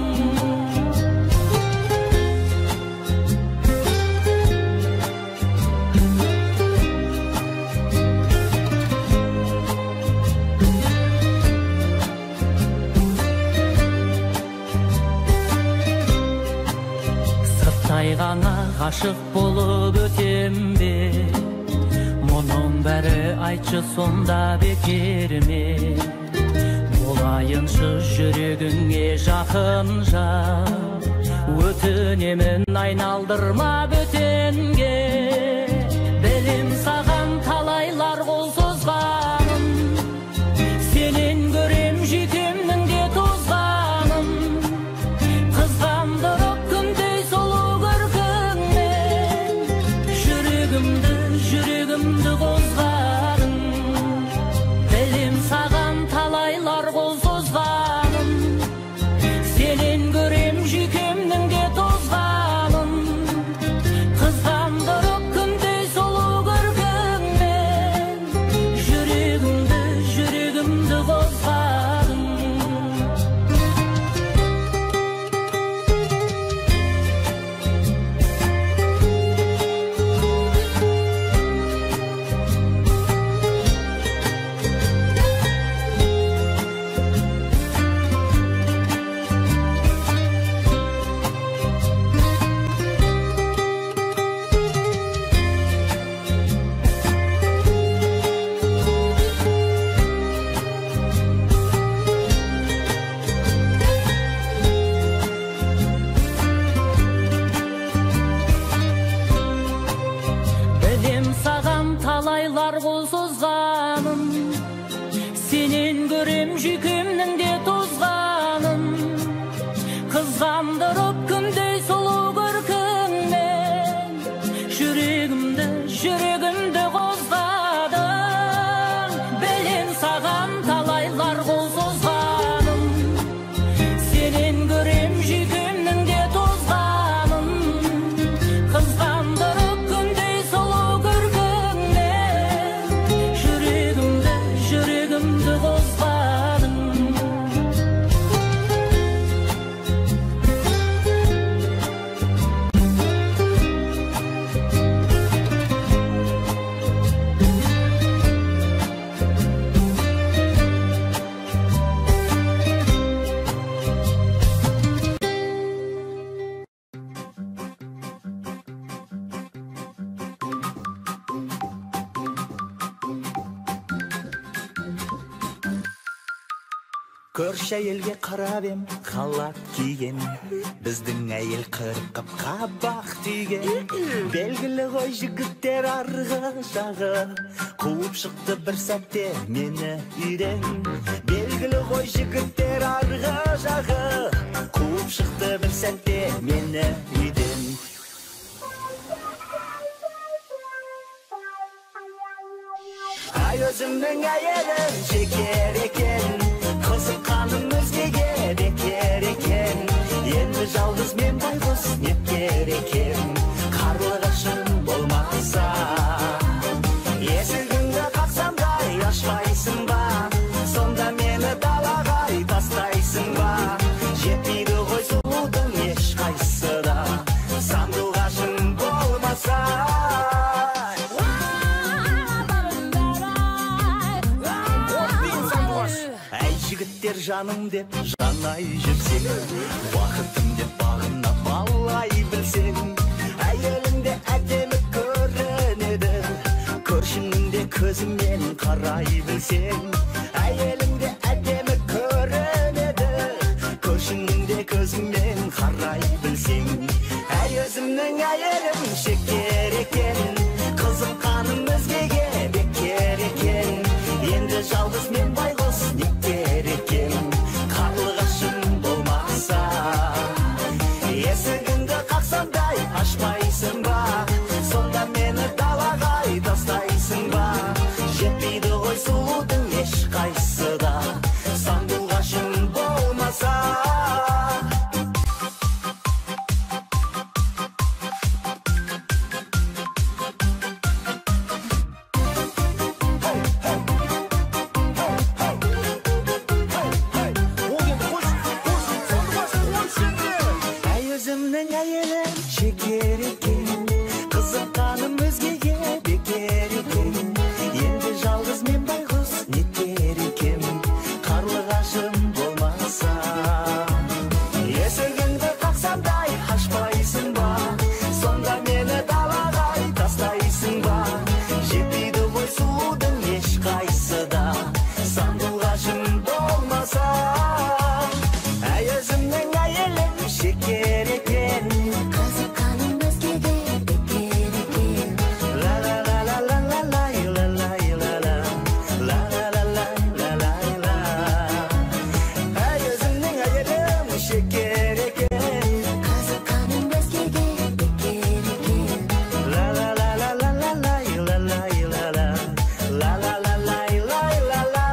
Сырттай ғана ғашық болып өтем бе, мұның бәрі айтшы сонда бекер ме? Болайыншы жүрегіңе жақын жан, өтінемін айналдырма бөтенге. Білем саған талайлар қол созғаным, сенен көрем жүйкемнің де тозғаным. Қызғандырып күндей сұлу көркіңмен, жүрегімді қозғадың. Білем саған талайлар қол созғаным, сенен көрем жүйкемнің де тозғаным. Қызғандырып күндей сұлу көркіңмен, жүрегімді қозғадың. Білем саған талайлар қол созғаным, сенен көрем жүйкемнің де тозғаным. Қызғандырып күндей сұлу көркіңмен, жүрегімді қозғадың. Білем саған талайлар қол созғаным, сенен көрем жүйкемнің де тозғаным. Қызғандырып күндей сұлу көркіңмен, жүрегімді қозғадың. Көрші әйелге қарап ем, халат киген, біздің әйел қырқып қабақ түйген. Белгілі ғой жігіттер арғы жағы, қуып шықты бір сәтте мені үйден. Белгілі ғой жігіттер арғы жағы, қуып шықты бір сәтте мені үйден. Ай өзімнің әйелім шекер екен, қызыққаным өзгеге бекер екен. Енді жалғыз мен байғұс неткер екен, қарлығашым болмаса. Есігіңді қақсам да ашпайсың ба, сонда мені далаға тастайсың ба? Жетпейді ғой сұлудың ешқайсысы да, сандуғашым болмаса. Жігіттер жаным деп жанай жүрсең, уақытым деп бағына балай білсең, әйеліңде әдемі көрінеді, көршіңнің де көзімен қарай білсең, әйеліңде әдемі көрінеді. өзімнің әйелім шекер екен, қызыққаным өзгеге бекер екен. Енді жалғыз мен байғұс нетер екен, қарлығашым болмаса. Есігіңді қақсамдай ашпайсың ба, сонда мені далаға тастайсың ба? Жетпейді ғой сұлудың ешқайсысы да, сандуғашым болмаса. Өзімнің әйелім шекер екен, қызыққаным өзгеге бекер екен. Енді жалғыз мен байғұс нетер екен, қарлығашым болмаса. Есігіңді қақсамдай ашпайсың ба, сонда мені далаға тастайсың ба? Жетпейді ғой сұлудың ешқайсысы да, сандуғашым болмаса. Әй өзімнің әйелім шекер екен, қызыққаным өзгеге бекер екен. ла ла ла ла ла ла ла ла ла ла ла ла ла ла. Әй өзімнің әйелім шекер екен, қызыққаным өзгеге бекер екен. ла ла ла ла ла ла ла ла ла ла ла ла ла ла ла.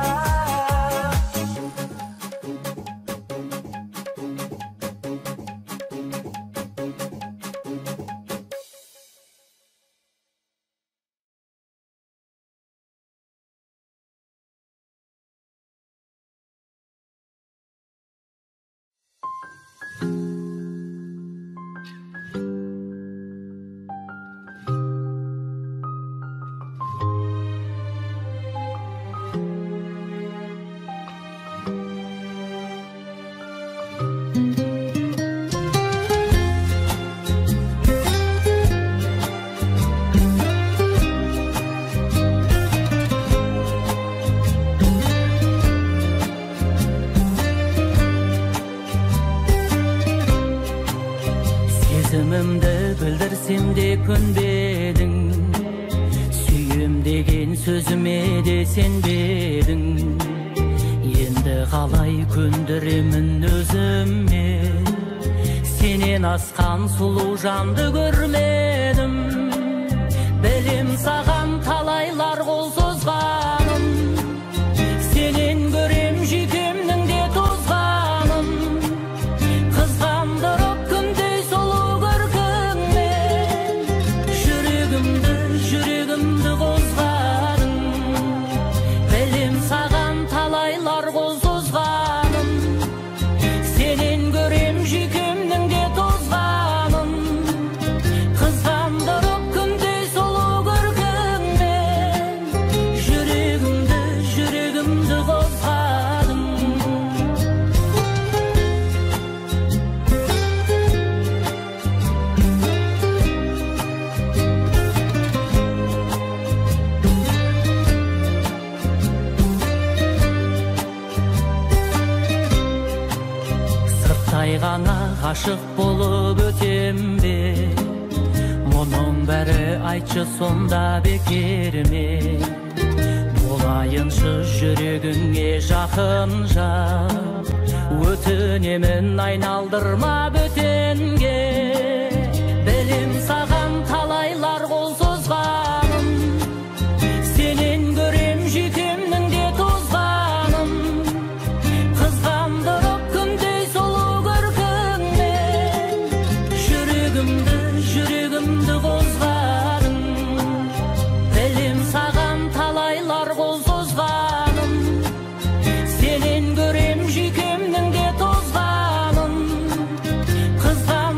Сезімімді білдірсем де көнбедің, сүйем деген сөзіме де сенбедің. Енді қалай көндіремін өзіме, сенен асқан сұлу жанды көрмедім. Білем саған талайлар қол созғаным, сенен көрем жүйкемнің де тозғаным. Қызғандырып күндей сұлу көркіңмен, жүрегімді қозғадың. Білем саған талайлар қол созғаным, сенен көрем жүйкемнің де тозғаным. Қызғандырып күндей сұлу көркіңмен, жүрегімді қозғадың. Сырттай ғана ғашық болып өтем бе, мұның бәрі айтшы сонда бекер ме? Болайыншы жүрегіңе жақын жар, өтінемін айналдырма бөтенге. Білем саған талайлар қол созғаным, сенен көрем жүйкемнің де тозғаным. Қызғандырып күндей сұлу көркіңмен, жүрегімді қозғадың. Білем саған талайлар қол созғаным, сенен көрем жүйкемнің де тозғаным. Қызған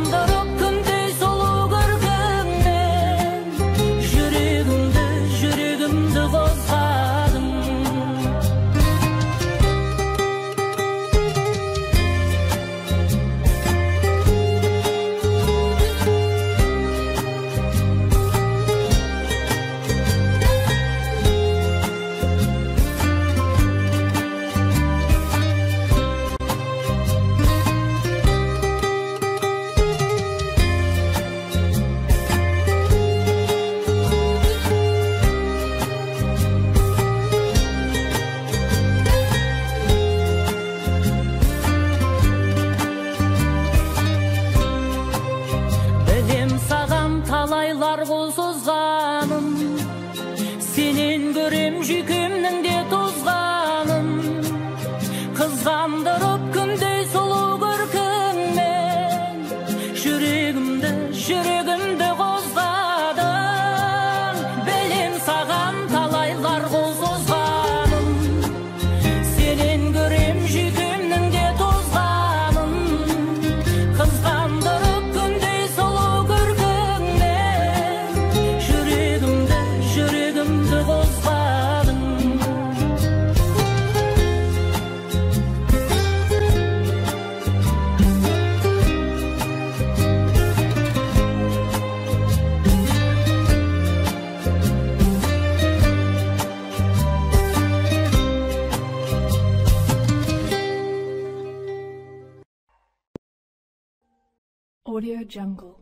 Audio Jungle.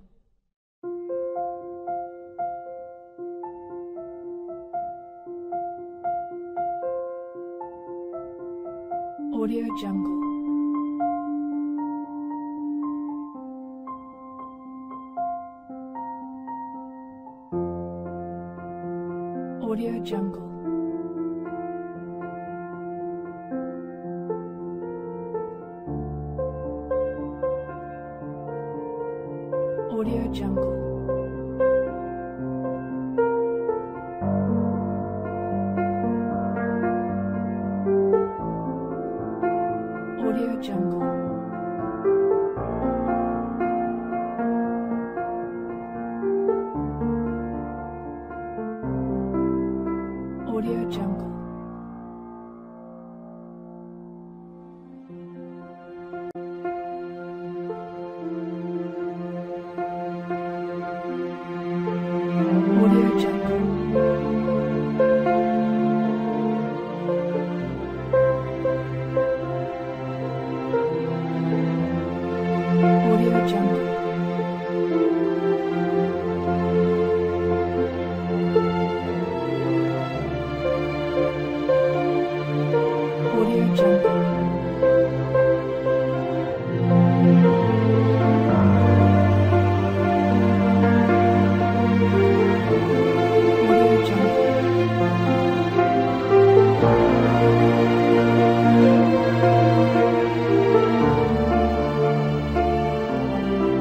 Audio Jungle. Audio Jungle. Audio Jungle. Audio Jungle. Audio Jungle. Audio Jungle. Audio Jungle. Audio Jungle. Audio Jungle.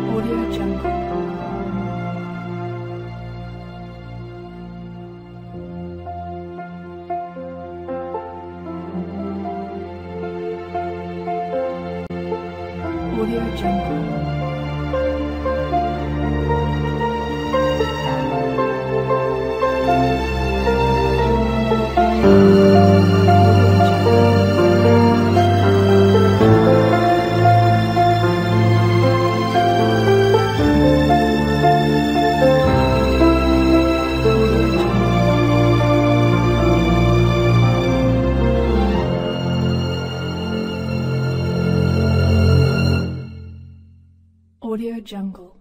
Audio Jungle. Audio Jungle. Audio Jungle.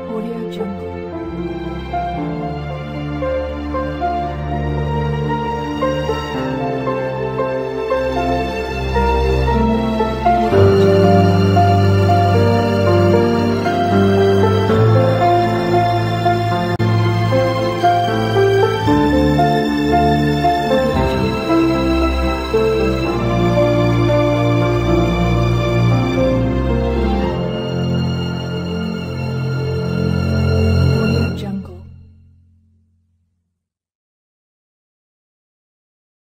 Audio Jungle.